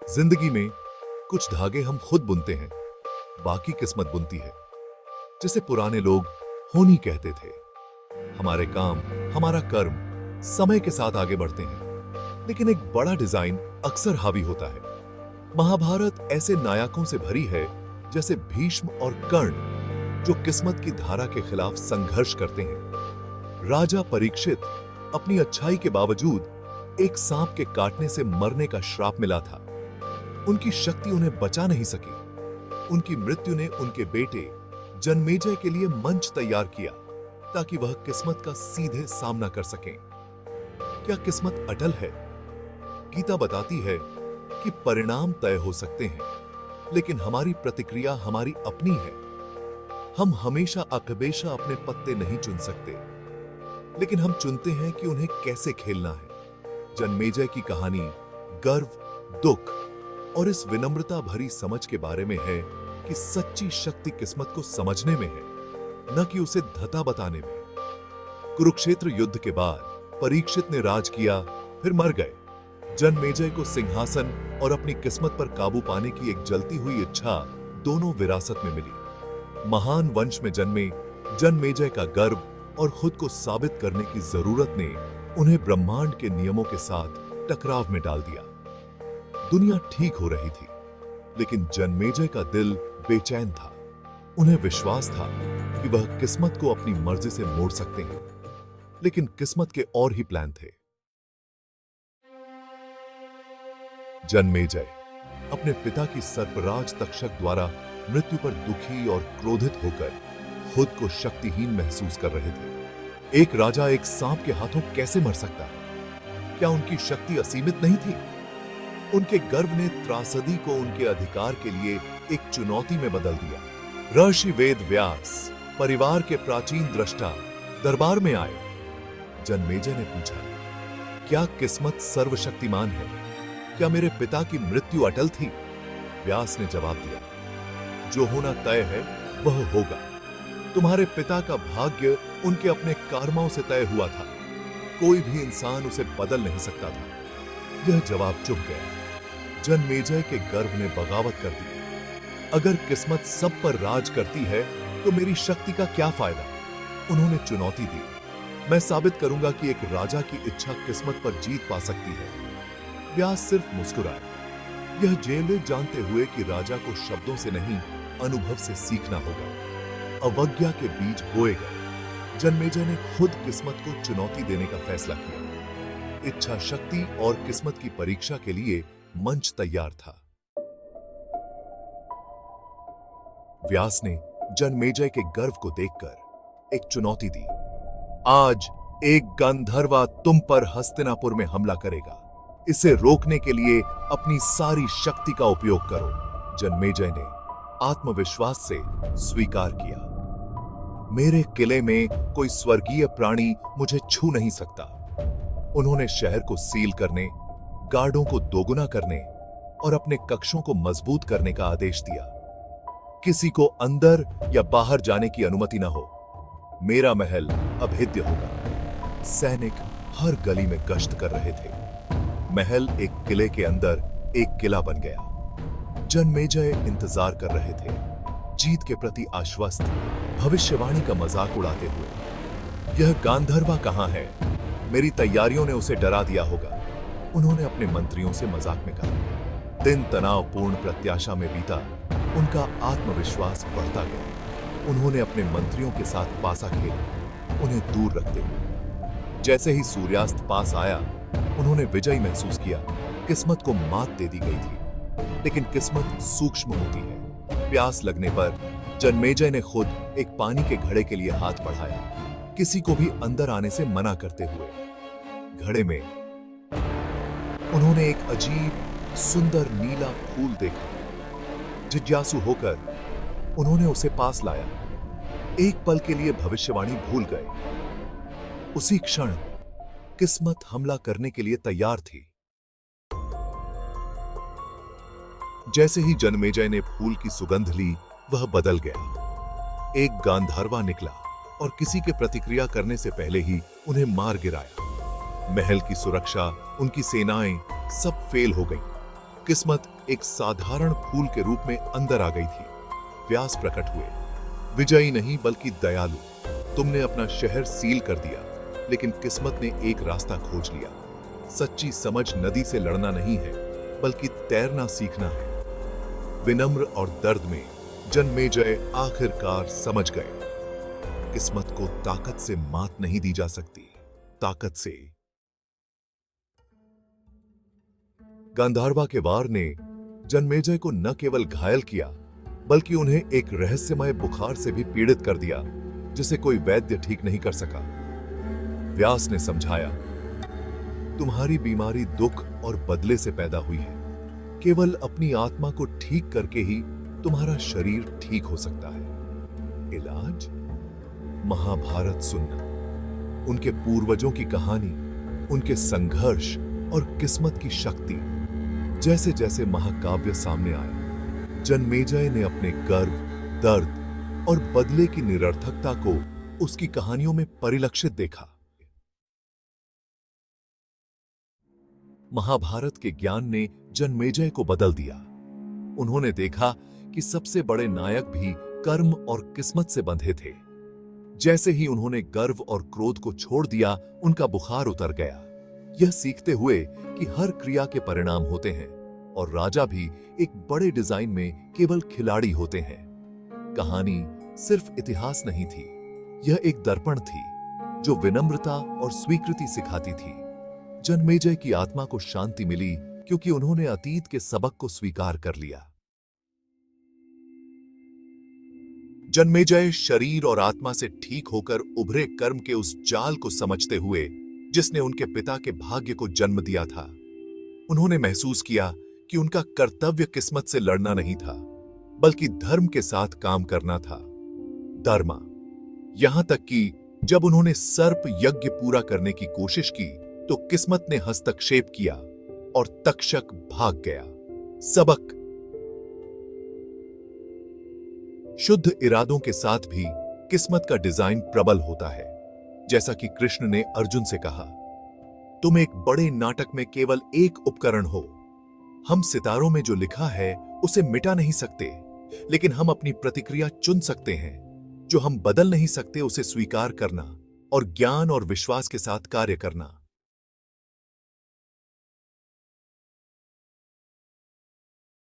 जिंदगी में कुछ धागे हम खुद बुनते हैं, बाकी किस्मत बुनती है। जिसे पुराने लोग होनी कहते थे। हमारे काम, हमारा कर्म समय के साथ आगे बढ़ते हैं, लेकिन एक बड़ा डिजाइन अक्सर हावी होता है। महाभारत ऐसे नायकों से भरी है जैसे भीष्म और कर्ण, जो किस्मत की धारा के खिलाफ संघर्ष करते हैं। राजा परीक्षित अपनी अच्छाई के बावजूद एक सांप के काटने से मरने का श्राप मिला था। उनकी शक्ति उन्हें बचा नहीं सकी। उनकी मृत्यु ने उनके बेटे जन्मेजय के लिए मंच तैयार किया ताकि वह किस्मत का सीधे सामना कर सकें। क्या किस्मत अटल है? गीता बताती है कि परिणाम तय हो सकते हैं, लेकिन हमारी प्रतिक्रिया हमारी अपनी है। हम हमेशा अकबेशा अपने पत्ते नहीं चुन सकते, लेकिन हम चुनते हैं कि उन्हें कैसे खेलना है। जन्मेजय की कहानी गर्व, दुख और इस विनम्रता भरी समझ के बारे में है कि सच्ची शक्ति किस्मत को समझने में है, न कि उसे धता बताने में। कुरुक्षेत्र युद्ध के बाद परीक्षित ने राज किया, फिर मर गए। जन्मेजय को सिंहासन और अपनी किस्मत पर काबू पाने की एक जलती हुई इच्छा दोनों विरासत में मिली। महान वंश में जन्मे जन्मेजय का गर्व और खुद को साबित करने की जरूरत ने उन्हें ब्रह्मांड के नियमों के साथ टकराव में डाल दिया। दुनिया ठीक हो रही थी, लेकिन जन्मेजय का दिल बेचैन था। उन्हें विश्वास था कि वह किस्मत को अपनी मर्जी से मोड़ सकते हैं, लेकिन किस्मत के और ही प्लान थे। जन्मेजय अपने पिता की सर्पराज तक्षक द्वारा मृत्यु पर दुखी और क्रोधित होकर खुद को शक्तिहीन महसूस कर रहे थे। एक राजा एक सांप के हाथों कैसे मर सकता है? क्या उनकी शक्ति असीमित नहीं थी? उनके गर्व ने त्रासदी को उनके अधिकार के लिए एक चुनौती में बदल दिया। ऋषि वेद व्यास, परिवार के प्राचीन दृष्टा, दरबार में आए। जन्मेजय ने पूछा, क्या किस्मत सर्वशक्तिमान है? क्या मेरे पिता की मृत्यु अटल थी? व्यास ने जवाब दिया, जो होना तय है वह होगा। तुम्हारे पिता का भाग्य उनके अपने कर्मों से तय हुआ था। कोई भी इंसान उसे बदल नहीं सकता था। यह जवाब चुप गया। जन्मेजय के गर्व ने बगावत कर दी। अगर किस्मत सब पर राज करती है तो मेरी शक्ति का क्या फायदा? उन्होंने चुनौती दी, मैं साबित करूंगा कि एक राजा की इच्छा किस्मत पर जीत पा सकती है। व्यास सिर्फ मुस्कुराए। यह जेल जानते हुए कि राजा को शब्दों से नहीं, अनुभव से सीखना होगा। अवज्ञा के बीज बोए गए। जन्मेजय ने खुद किस्मत को चुनौती देने का फैसला किया। इच्छा शक्ति और किस्मत की परीक्षा के लिए मंच तैयार था। व्यास ने जन्मेजय के गर्व को देखकर एक चुनौती दी। आज एक गंधर्वा तुम पर हस्तिनापुर में हमला करेगा। इसे रोकने के लिए अपनी सारी शक्ति का उपयोग करो। जन्मेजय ने आत्मविश्वास से स्वीकार किया, मेरे किले में कोई स्वर्गीय प्राणी मुझे छू नहीं सकता। उन्होंने शहर को सील करने, गार्डों को दोगुना करने और अपने कक्षों को मजबूत करने का आदेश दिया। किसी को अंदर या बाहर जाने की अनुमति न हो। मेरा महल अभेद्य होगा। सैनिक हर गली में गश्त कर रहे थे। महल एक किले के अंदर एक किला बन गया। जन्मेजय इंतजार कर रहे थे, जीत के प्रति आश्वस्त, भविष्यवाणी का मजाक उड़ाते हुए। यह गांधर्वा कहां है? मेरी तैयारियों ने उसे डरा दिया होगा, उन्होंने अपने मंत्रियों से मजाक में कहा। दिन तनावपूर्ण प्रत्याशा में बीता। उनका आत्मविश्वास बढ़ता गया। उन्होंने अपने मंत्रियों के साथ पासा खेला, उन्हें दूर रखते हुए। जैसे ही सूर्यास्त पास आया, उन्होंने विजय महसूस किया। किस्मत को मात दे दी गई थी, लेकिन किस्मत सूक्ष्म होती है। प्यास लगने पर जन्मेजय ने खुद एक पानी के घड़े के लिए हाथ बढ़ाया, किसी को भी अंदर आने से मना करते हुए। घड़े में उन्होंने एक अजीब सुंदर नीला फूल देखा। जिज्ञासु होकर उन्होंने उसे पास लाया। एक पल के लिए भविष्यवाणी भूल गए। उसी क्षण किस्मत हमला करने के लिए तैयार थी। जैसे ही जन्मेजय ने फूल की सुगंध ली, वह बदल गया। एक गांधर्वा निकला और किसी के प्रतिक्रिया करने से पहले ही उन्हें मार गिराया। महल की सुरक्षा, उनकी सेनाएं सब फेल हो गईं। किस्मत एक साधारण फूल के रूप में अंदर आ गई थी। व्यास प्रकट हुए, विजयी नहीं बल्कि दयालु। तुमने अपना शहर सील कर दिया, लेकिन किस्मत ने एक रास्ता खोज लिया। सच्ची समझ नदी से लड़ना नहीं है, बल्कि तैरना सीखना है। विनम्र और दर्द में जन्मेजय आखिरकार समझ गए, किस्मत को ताकत से मात नहीं दी जा सकती, ताकत से। गांधारवा के वार ने जन्मेजय को न केवल घायल किया, बल्कि उन्हें एक रहस्यमय बुखार से भी पीड़ित कर दिया, जिसे कोई वैद्य ठीक नहीं कर सका। व्यास ने समझाया, तुम्हारी बीमारी दुख और बदले से पैदा हुई है। केवल अपनी आत्मा को ठीक करके ही तुम्हारा शरीर ठीक हो सकता है। इलाज? महाभारत सुनना, उनके पूर्वजों की कहानी, उनके संघर्ष और किस्मत की शक्ति। जैसे जैसे महाकाव्य सामने आए, जन्मेजय ने अपने गर्व, दर्द और बदले की निरर्थकता को उसकी कहानियों में परिलक्षित देखा। महाभारत के ज्ञान ने जन्मेजय को बदल दिया। उन्होंने देखा कि सबसे बड़े नायक भी कर्म और किस्मत से बंधे थे। जैसे ही उन्होंने गर्व और क्रोध को छोड़ दिया, उनका बुखार उतर गया। यह सीखते हुए कि हर क्रिया के परिणाम होते हैं और राजा भी एक बड़े डिजाइन में केवल खिलाड़ी होते हैं। कहानी सिर्फ इतिहास नहीं थी, यह एक दर्पण थी जो विनम्रता और स्वीकृति सिखाती थी। जन्मेजय की आत्मा को शांति मिली क्योंकि उन्होंने अतीत के सबक को स्वीकार कर लिया। जन्मेजय शरीर और आत्मा से ठीक होकर उभरे कर्म के उस जाल को समझते हुए जिसने उनके पिता के भाग्य को जन्म दिया था। उन्होंने महसूस किया कि उनका कर्तव्य किस्मत से लड़ना नहीं था, बल्कि धर्म के साथ काम करना था। धर्मा। यहां तक कि जब उन्होंने सर्प यज्ञ पूरा करने की कोशिश की तो किस्मत ने हस्तक्षेप किया और तक्षक भाग गया। सबक: शुद्ध इरादों के साथ भी किस्मत का डिजाइन प्रबल होता है। जैसा कि कृष्ण ने अर्जुन से कहा, तुम एक बड़े नाटक में केवल एक उपकरण हो। हम सितारों में जो लिखा है उसे मिटा नहीं सकते, लेकिन हम अपनी प्रतिक्रिया चुन सकते हैं। जो हम बदल नहीं सकते उसे स्वीकार करना और ज्ञान और विश्वास के साथ कार्य करना।